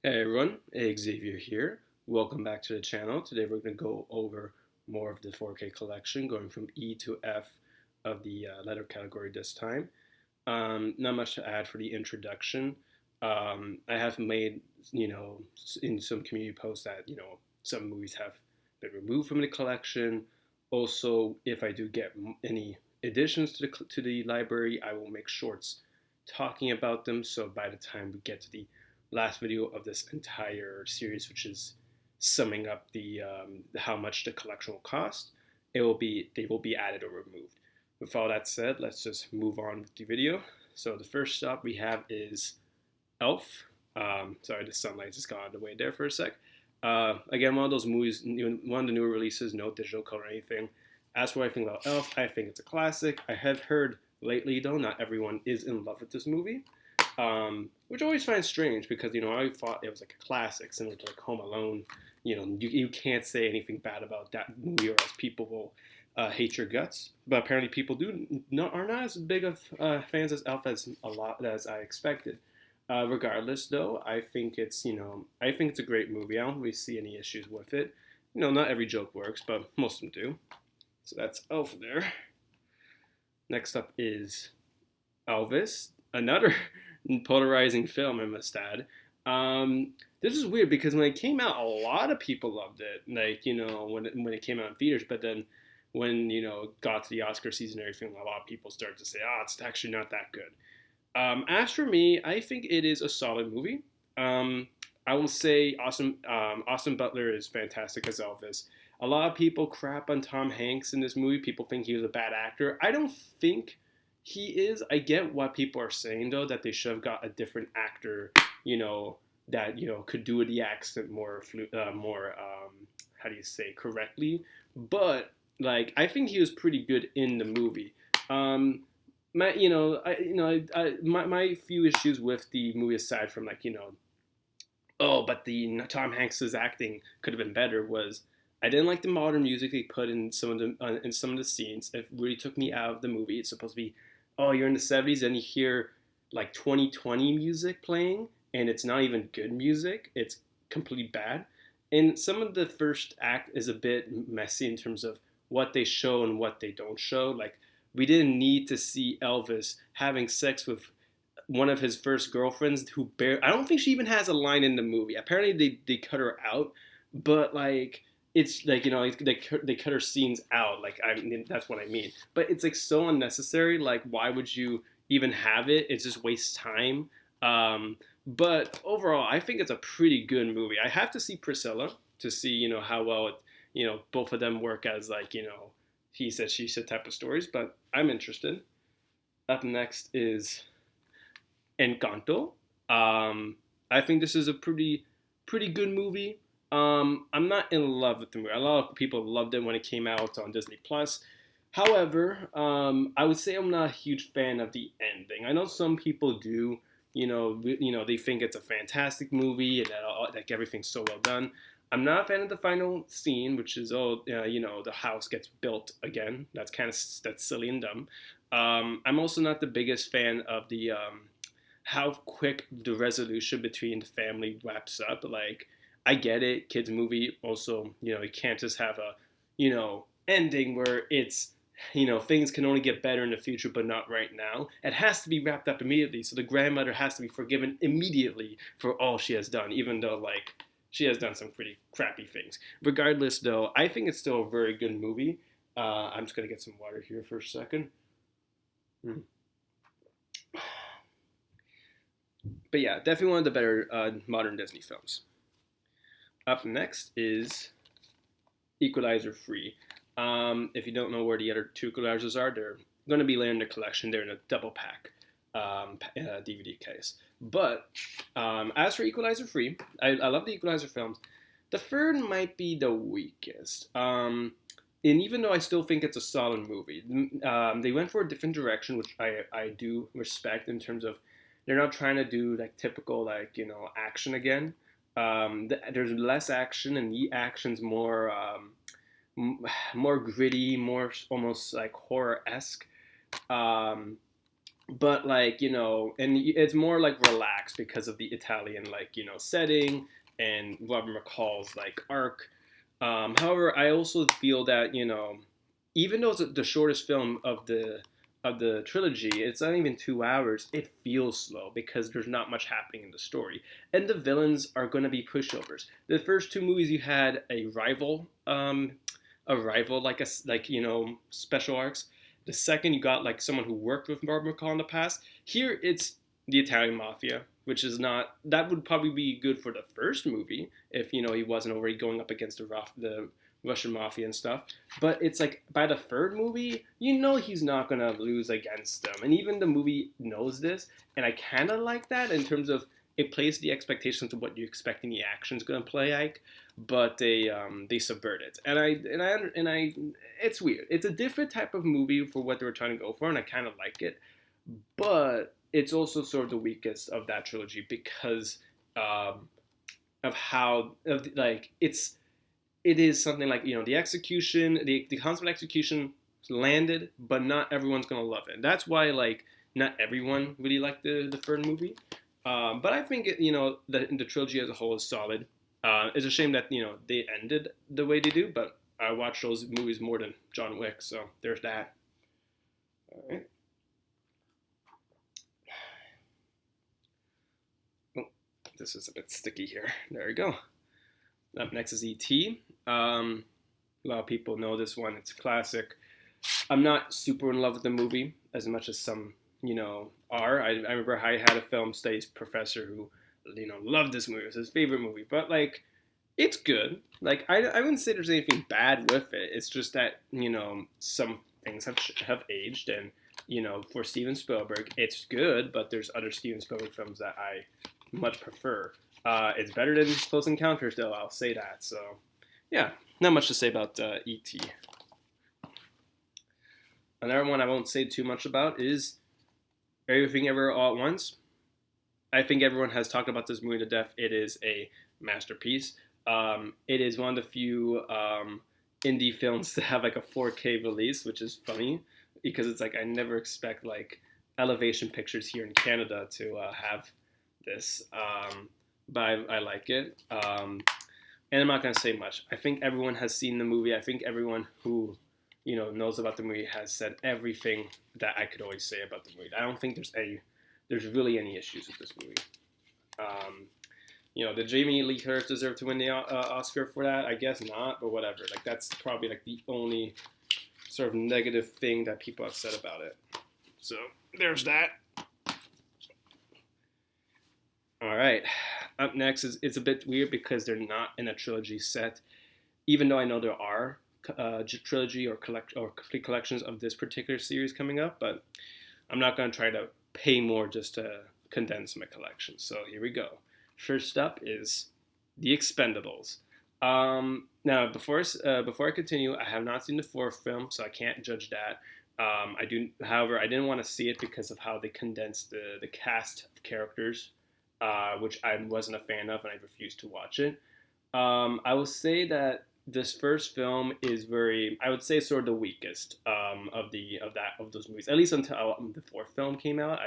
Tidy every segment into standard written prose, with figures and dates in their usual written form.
Hey everyone, Xavier here. Welcome back to the channel. Today we're going to go over more of the 4K collection, going from E to F of the letter category this time. Not much to add for the introduction. I have made, in some community posts that, some movies have been removed from the collection. Also, if I do get any additions to the library, I will make shorts talking about them. So by the time we get to the last video of this entire series, which is summing up the how much the collection will cost, they will be added or removed. With all that said, let's just move on with the video. So the first stop we have is Elf. Sorry, the sunlight just got out of the way there for a sec. Again, one of those movies, one of the newer releases, no digital color or anything. As for what I think about Elf, I think it's a classic. I have heard lately, though, not everyone is in love with this movie, which I always find strange because I thought it was like a classic, similar to like Home Alone. You can't say anything bad about that movie, or else people will hate your guts. But apparently, people are not as big of fans as Elf as I expected. Regardless, though, I think it's a great movie. I don't really see any issues with it. Not every joke works, but most of them do. So that's Elf there. Next up is Elvis, another polarizing film, I must add. This is weird because when it came out, a lot of people loved it. Like when it came out in theaters, but then when it got to the Oscar season and everything, a lot of people started to say, "Ah, it's actually not that good." As for me, I think it is a solid movie. I will say Austin Butler is fantastic as Elvis. A lot of people crap on Tom Hanks in this movie. People think he was a bad actor. I don't think he is. I get what people are saying though, that they should have got a different actor, that could do the accent more how do you say correctly. But like I think he was pretty good in the movie. My you know I you know I, my few issues with the movie, aside from like oh, but the Tom Hanks's acting could have been better, was I didn't like the modern music they put in some of the scenes. It really took me out of the movie. It's supposed to be, oh, you're in the '70s and you hear like 2020 music playing, and it's not even good music. It's completely bad. And some of the first act is a bit messy in terms of what they show and what they don't show. Like we didn't need to see Elvis having sex with one of his first girlfriends I don't think she even has a line in the movie. Apparently they cut her out, but like it's like they cut her scenes out. Like I mean, that's what I mean. But it's like so unnecessary. Like why would you even have it? It just wastes time. But overall, I think it's a pretty good movie. I have to see Priscilla to see how well both of them work as like he said she said type of stories. But I'm interested. Up next is Encanto. I think this is a pretty good movie. I'm not in love with the movie. A lot of people loved it when it came out on Disney Plus. However, I would say I'm not a huge fan of the ending. I know some people do. They think it's a fantastic movie and that like everything's so well done. I'm not a fan of the final scene, which is the house gets built again. That's silly and dumb. I'm also not the biggest fan of the how quick the resolution between the family wraps up. Like, I get it, kids movie. Also, you can't just have a, ending where it's, things can only get better in the future, but not right now. It has to be wrapped up immediately. So the grandmother has to be forgiven immediately for all she has done, even though like she has done some pretty crappy things. Regardless, though, I think it's still a very good movie. I'm just gonna get some water here for a second. Mm. But yeah, definitely one of the better modern Disney films. Up next is Equalizer Free. If you don't know where the other two Equalizers are, they're going to be later in the collection. They're in a double pack DVD case. But as for Equalizer Free, I love the Equalizer films. The third might be the weakest. And even though I still think it's a solid movie, they went for a different direction, which I do respect in terms of they're not trying to do like typical like action again. There's less action, and the action's more gritty, more almost like horror esque. Um, but like and it's more like relaxed because of the Italian like setting and Robert McCall's like arc. However, I also feel that even though it's the shortest film of the trilogy, it's not even 2 hours. It feels slow because there's not much happening in the story, and the villains are going to be pushovers. The first two movies you had a rival like special arcs. The second you got like someone who worked with Barbara McCall in the past. Here it's the Italian mafia, which is not that would probably be good for the first movie if he wasn't already going up against the Russian mafia and stuff. But it's like by the third movie, he's not gonna lose against them, and even the movie knows this. And I kind of like that in terms of it plays the expectations of what you expect in the action's gonna play like, but they subvert it, and I it's weird. It's a different type of movie for what they were trying to go for, and I kind of like it, but it's also sort of the weakest of that trilogy because um, of how of like it is something like the execution, the consummate execution landed, but not everyone's gonna love it. That's why like not everyone really liked the third movie. But I think the trilogy as a whole is solid. It's a shame that they ended the way they do, but I watch those movies more than John Wick, so there's that. All right. Oh, this is a bit sticky here. There we go. Up next is E.T. A lot of people know this one. It's a classic. I'm not super in love with the movie as much as some, are. I remember I had a film studies professor who, loved this movie. It was his favorite movie. But, like, it's good. Like, I wouldn't say there's anything bad with it. It's just that, some things have aged. And, for Steven Spielberg, it's good. But there's other Steven Spielberg films that I much prefer. It's better than Close Encounters, though. I'll say that. So, yeah, not much to say about E.T. Another one I won't say too much about is Everything Ever All at Once. I think everyone has talked about this movie to death. It is a masterpiece. It is one of the few indie films to have like a 4K release, which is funny because it's like I never expect like Elevation Pictures here in Canada to have this, but I like it. And I'm not gonna say much. I think everyone has seen the movie. I think everyone who knows about the movie has said everything that I could always say about the movie. I don't think there's really any issues with this movie. Did Jamie Lee Curtis deserve to win the Oscar for that? I guess not, but whatever. Like that's probably like the only sort of negative thing that people have said about it. So there's that. All right. Up next is it's a bit weird because they're not in a trilogy set, even though I know there are trilogy or complete collections of this particular series coming up, but I'm not going to try to pay more just to condense my collection. So here we go. First up is The Expendables. Now, before I continue, I have not seen the fourth film, so I can't judge that. However, I didn't want to see it because of how they condensed the cast of characters, which I wasn't a fan of, and I refused to watch it. I will say that this first film is I would say, sort of the weakest of those movies. At least until the fourth film came out.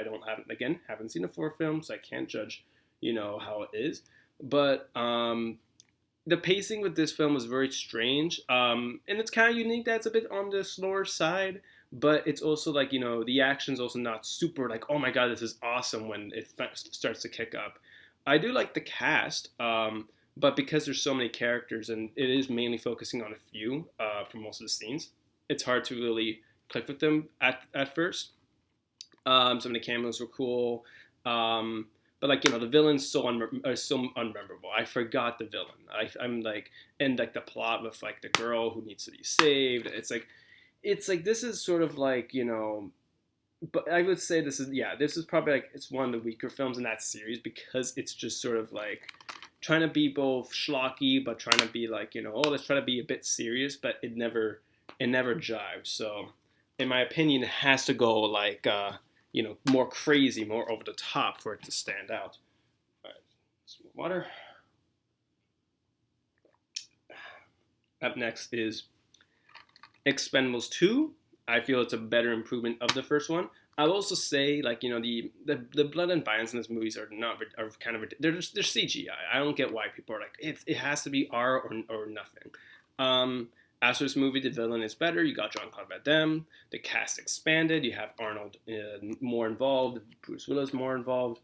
Haven't seen the fourth film, so I can't judge, how it is. But the pacing with this film was very strange, and it's kind of unique that it's a bit on the slower side. But it's also like the action's also not super like, oh my god, this is awesome when it starts to kick up. I do like the cast. But because there's so many characters and it is mainly focusing on a few for most of the scenes, it's hard to really click with them at first. Some of the cameos were cool, but like the villain's are so unmemorable. I forgot the villain. I'm like, and like the plot with like the girl who needs to be saved. It's like this is sort of like but I would say this is probably like it's one of the weaker films in that series because it's just sort of like trying to be both schlocky, but trying to be like, let's try to be a bit serious, but it never jives. So, in my opinion, it has to go like, more crazy, more over the top for it to stand out. All right, some water. Up next is Expendables 2. I feel it's a better improvement of the first one. I will also say, like, the blood and violence in these movies are not are kind of they're CGI. I don't get why people are like it has to be R or nothing. Um, as for this movie, the villain is better. You got Jean-Claude Van Damme. The cast expanded. You have Arnold more involved. Bruce Willis more involved.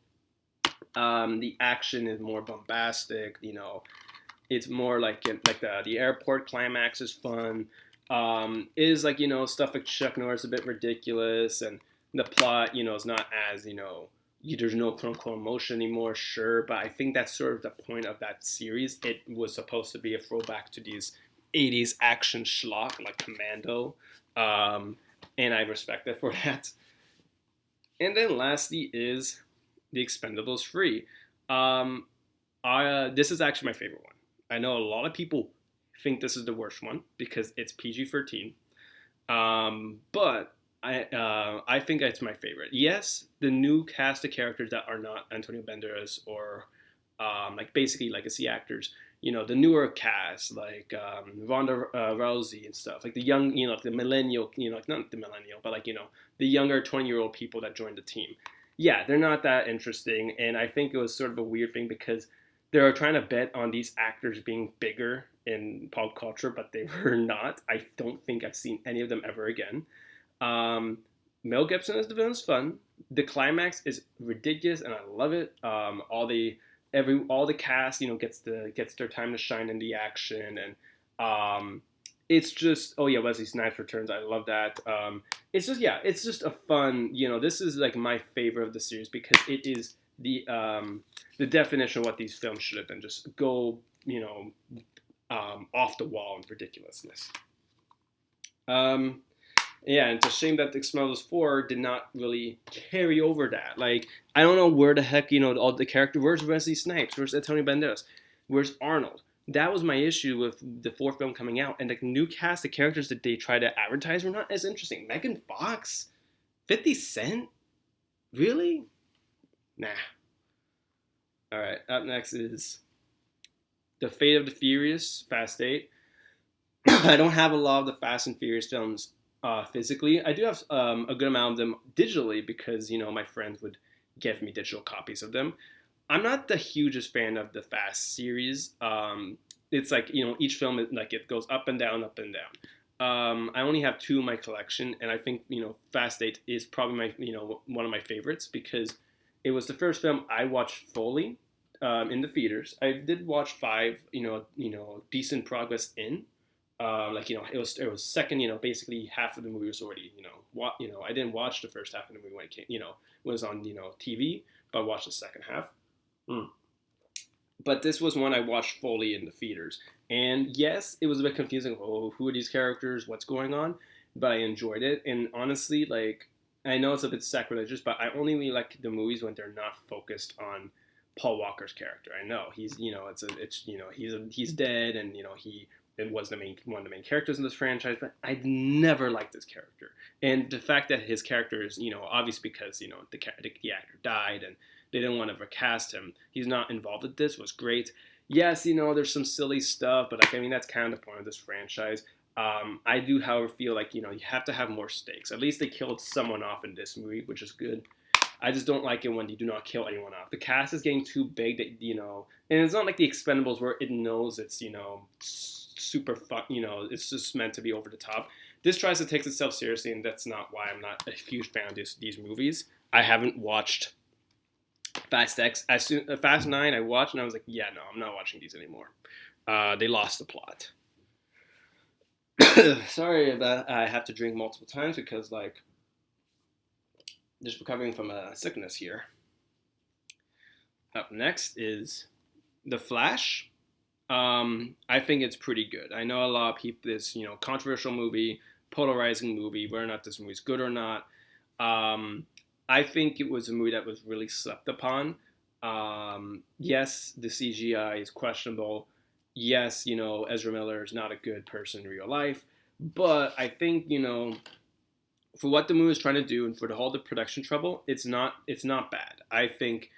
The action is more bombastic. It's more like the airport climax is fun. Is like stuff like Chuck Norris a bit ridiculous, and the plot is not as there's no quote unquote emotion anymore. Sure, but I think that's sort of the point of that series. It was supposed to be a throwback to these '80s action schlock like Commando, and I respect it for that. And then lastly is the Expendables 3. Um, this is actually my favorite one. I know a lot of people think this is the worst one because it's PG-13, but I think it's my favorite. Yes, the new cast of characters that are not Antonio Banderas or like basically legacy actors. The newer cast like Ronda Rousey and stuff, like the young, the millennial, like not the millennial, but like the younger 20-year-old people that joined the team. Yeah, they're not that interesting, and I think it was sort of a weird thing because they were trying to bet on these actors being bigger in pop culture, but they were not. I don't think I've seen any of them ever again. Um, Mel Gibson as the villain is fun. The climax is ridiculous, and I love it. All the cast, gets their time to shine in the action, and it's just oh yeah, Wesley Snipes returns. I love that. It's just a fun. This is like my favorite of the series because it is the definition of what these films should have been. Just go off the wall in ridiculousness. Yeah, and it's a shame that the Expendables 4 did not really carry over that. Like, I don't know where the heck, all the character. Where's Wesley Snipes? Where's Antonio Banderas? Where's Arnold? That was my issue with the fourth film coming out. And the new cast, the characters that they try to advertise were not as interesting. Megan Fox? 50 Cent? Really? Nah. Alright, up next is The Fate of the Furious, Fast 8. I don't have a lot of the Fast and Furious films physically. I do have a good amount of them digitally because my friends would give me digital copies of them. I'm not the hugest fan of the Fast series. It's like each film like it goes up and down, up and down. I only have two in my collection, and I think Fast 8 is probably my one of my favorites because it was the first film I watched fully in the theaters. I did watch 5, decent progress in. It was second. Basically half of the movie was already. I didn't watch the first half of the movie when it came. Was on TV, but I watched the second half. Mm. But this was one I watched fully in the theaters, and yes, it was a bit confusing. Oh, who are these characters? What's going on? But I enjoyed it, and honestly, like I know it's a bit sacrilegious, but I only really like the movies when they're not focused on Paul Walker's character. I know he's he's dead, and he it was one of the main characters in this franchise, but I never liked this character. And the fact that his character is, obviously because, the actor died and they didn't want to recast him, he's not involved with this was great. Yes, there's some silly stuff, but that's kind of the point of this franchise. I do, however, feel like, you have to have more stakes. At least they killed someone off in this movie, which is good. I just don't like it when you do not kill anyone off. The cast is getting too big that, and it's not like the Expendables where it knows it's, super fun, it's just meant to be over the top. This tries to take itself seriously, and that's not why I'm not a huge fan of these movies. I haven't watched Fast X. Fast 9 I watched, and I was like, yeah, no, I'm not watching these anymore. They lost the plot. Sorry that I have to drink multiple times because, just recovering from a sickness here. Up next is The Flash. I think it's pretty good. I know a lot of people, this, controversial movie, polarizing movie, whether or not this movie is good or not. I think it was a movie that was really slept upon. Yes, the CGI is questionable. Yes, Ezra Miller is not a good person in real life. But I think, for what the movie is trying to do and for all the production trouble, it's not bad. I think,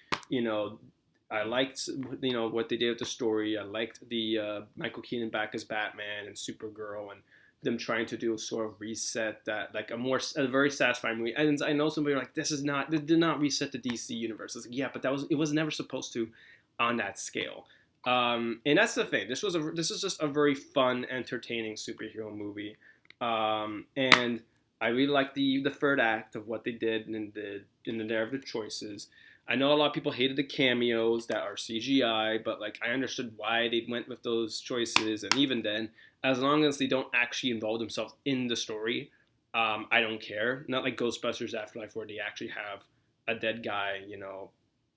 I liked, what they did with the story. I liked the Michael Keaton back as Batman and Supergirl, and them trying to do a sort of reset that like a very satisfying movie. And I know somebody like this did not reset the DC universe. It's like, yeah, but it was never supposed to on that scale. And that's the thing. This is just a very fun, entertaining superhero movie. And I really like the third act of what they did in the narrative choices. I know a lot of people hated the cameos that are CGI, but like I understood why they went with those choices. And even then, as long as they don't actually involve themselves in the story, I don't care. Not like Ghostbusters Afterlife where they actually have a dead guy,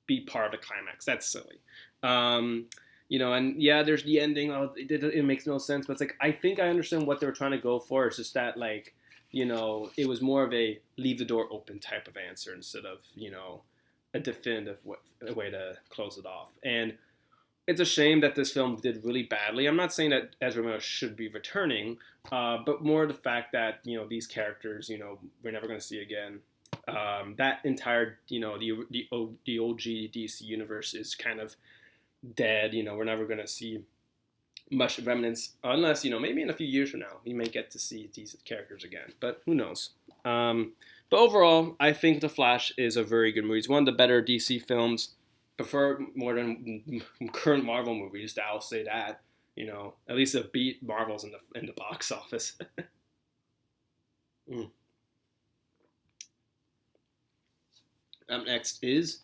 be part of the climax. That's silly. And yeah, there's the ending. Oh, it makes no sense, but it's like I think I understand what they were trying to go for. It's just that like, it was more of a leave the door open type of answer instead of a definitive way to close it off. And it's a shame that this film did really badly. I'm not saying that Ezra Miller should be returning, but more the fact that these characters we're never going to see again. That entire the OG DC universe is kind of dead. We're never going to see much remnants unless maybe in a few years from now we may get to see these characters again, but who knows. But overall, I think The Flash is a very good movie. It's one of the better DC films. Prefer more than current Marvel movies. I'll say that. At least it beat Marvel's in the box office. Up next is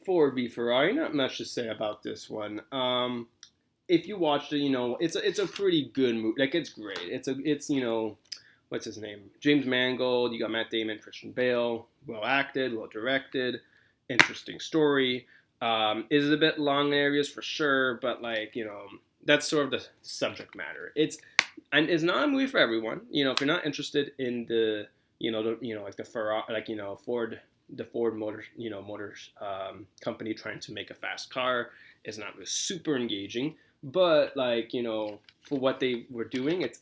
Ford v Ferrari. Not much to say about this one. If you watched it, it's a pretty good movie. Like it's great. It's what's his name? James Mangold. You got Matt Damon, Christian Bale. Well acted, well directed, interesting story. Is a bit long in areas for sure, but like that's sort of the subject matter. It's not a movie for everyone. If you're not interested in the like the Ferrari, like Ford. The Ford Motors company trying to make a fast car is not really super engaging, but like for what they were doing, it's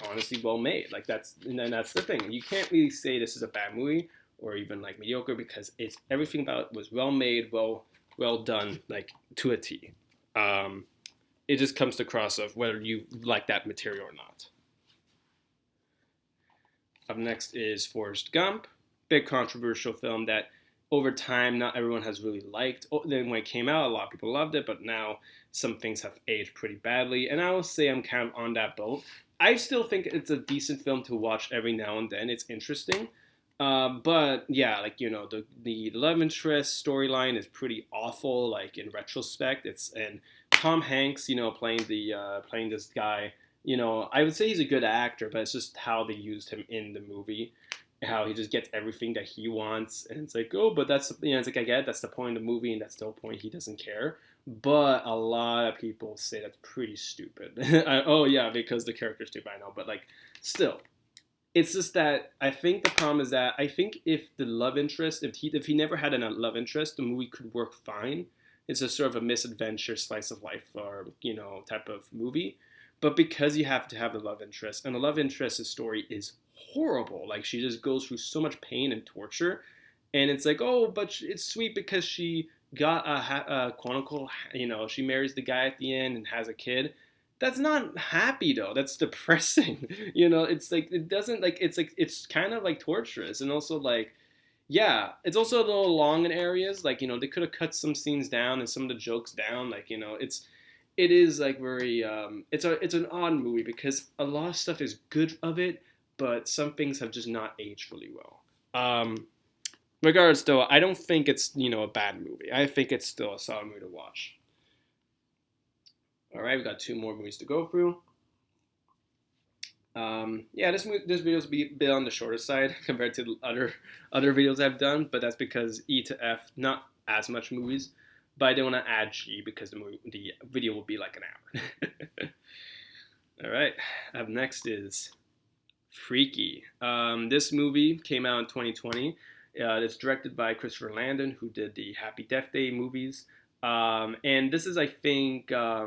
honestly well made. Like that's the thing. You can't really say this is a bad movie or even like mediocre because it's everything about it was well made, well done, like to a T. It just comes across of whether you like that material or not. Up next is Forrest Gump. Big controversial film that over time not everyone has really liked. Then when it came out, a lot of people loved it, but now some things have aged pretty badly. And I will say I'm kind of on that boat. I still think it's a decent film to watch every now and then. It's interesting. But yeah, like the love interest storyline is pretty awful. Like in retrospect, and Tom Hanks, playing this guy. I would say he's a good actor, but it's just how they used him in the movie. How he just gets everything that he wants, and it's like, oh, but that's it's like I get it, that's the point of the movie, and that's the whole point. He doesn't care, but a lot of people say that's pretty stupid. Oh yeah, because the character's stupid. I know, but like still, it's just that I think the problem is that I think if the love interest, if he never had a love interest, the movie could work fine. It's a sort of a misadventure slice of life or type of movie. But because you have to have the love interest, and the love interest's story is horrible. Like she just goes through so much pain and torture, and it's like, oh, but it's sweet because she got a quote unquote, she marries the guy at the end and has a kid. That's not happy though. That's depressing. It's like it doesn't like it's kind of like torturous, and also like yeah, it's also a little long in areas. Like they could have cut some scenes down and some of the jokes down. Like it is like very it's an odd movie because a lot of stuff is good of it, but some things have just not aged really well. Regardless, though, I don't think it's a bad movie. I think it's still a solid movie to watch. All right, we got two more movies to go through. Yeah, this video's a bit on the shorter side compared to the other videos I've done, but that's because E to F not as much movies. But I don't want to add G because the video will be like an hour. All right, up next is Freaky. This movie came out in 2020. It's directed by Christopher Landon, who did the Happy Death Day movies. And this is, I think, I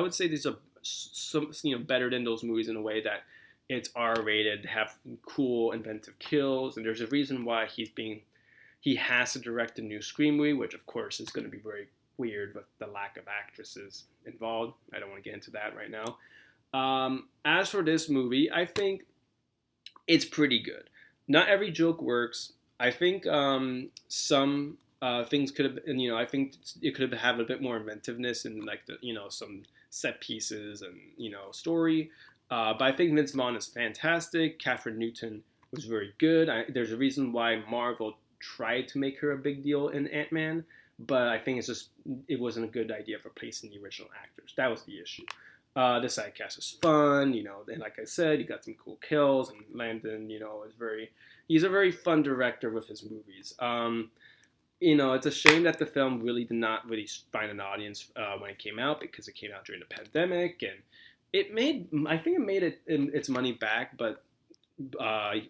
would say these are some, better than those movies in a way that it's R-rated, have cool, inventive kills, and there's a reason why he has to direct a new Scream movie, which of course is going to be very weird with the lack of actresses involved. I don't want to get into that right now. As for this movie, I think it's pretty good. Not every joke works. I think some things could have, and I think it could have had a bit more inventiveness and like some set pieces and story. But I think Vince Vaughn is fantastic. Catherine Newton was very good. There's a reason why Marvel tried to make her a big deal in Ant-Man, but I think it wasn't a good idea of replacing the original actors. That was the issue. The side cast is fun, and like I said, you got some cool kills, and Landon, he's a very fun director with his movies. It's a shame that the film really did not really find an audience when it came out because it came out during the pandemic, and I think it made its money back, but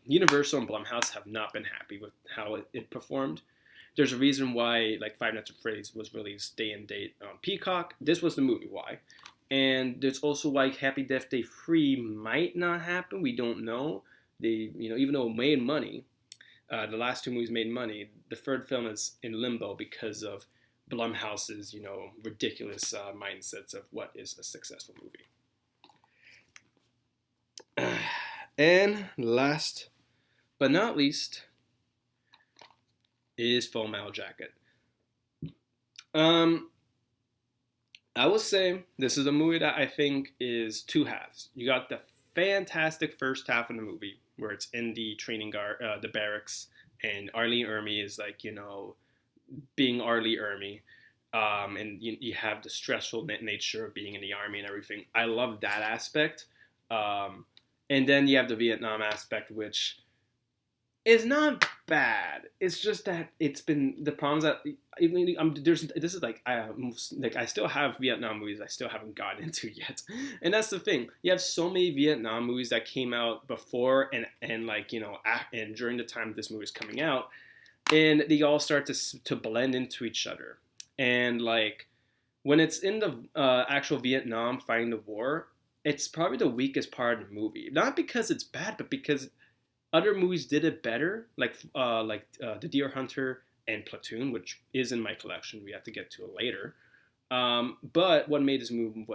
Universal and Blumhouse have not been happy with how it performed. There's a reason why like Five Nights at Freddy's was released day and date on Peacock. This was the movie why. And there's also why Happy Death Day 3 might not happen. We don't know. Even though it made money, the last two movies made money. The third film is in limbo because of Blumhouse's, ridiculous mindsets of what is a successful movie. And last but not least is Full Metal Jacket. I will say this is a movie that I think is two halves. You got the fantastic first half of the movie where it's in the the barracks, and Arlie Ermy is like, being Arlie Ermy. And you have the stressful nature of being in the army and everything. I love that aspect. And then you have the Vietnam aspect, which is not bad. It's just that it's been the problems that this is like I still have Vietnam movies I still haven't gotten into yet, and that's the thing. You have so many Vietnam movies that came out before and and during the time this movie is coming out, and they all start to blend into each other. And like when it's in the actual Vietnam fighting the war, it's probably the weakest part of the movie. Not because it's bad, but because other movies did it better, like The Deer Hunter and Platoon, which is in my collection. We have to get to it later. But what made this movie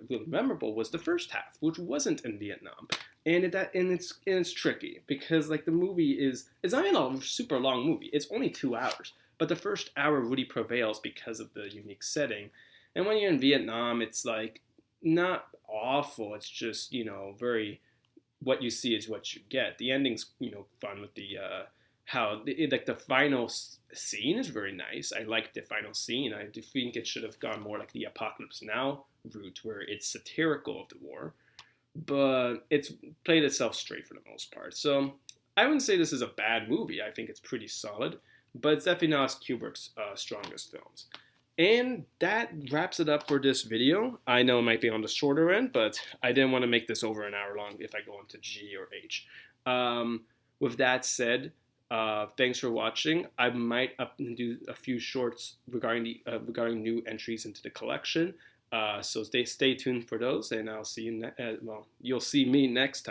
really memorable was the first half, which wasn't in Vietnam, and it's tricky because like the movie it's not even a super long movie. It's only 2 hours, but the first hour really prevails because of the unique setting. And when you're in Vietnam, it's like not awful. It's just very what you see is what you get. The ending's fun with the like the final scene is very nice. I like the final scene. I do think it should have gone more like the Apocalypse Now route where it's satirical of the war, but it's played itself straight for the most part. So I wouldn't say this is a bad movie. I think it's pretty solid, but it's definitely not Kubrick's strongest films. And that wraps it up for this video. I know it might be on the shorter end, but I didn't want to make this over an hour long if I go into G or H. With that said, thanks for watching. I might do a few shorts regarding new entries into the collection. So stay tuned for those, and I'll see you. You'll see me next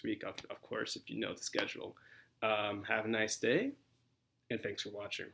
week, of course, if you know the schedule. Have a nice day, and thanks for watching.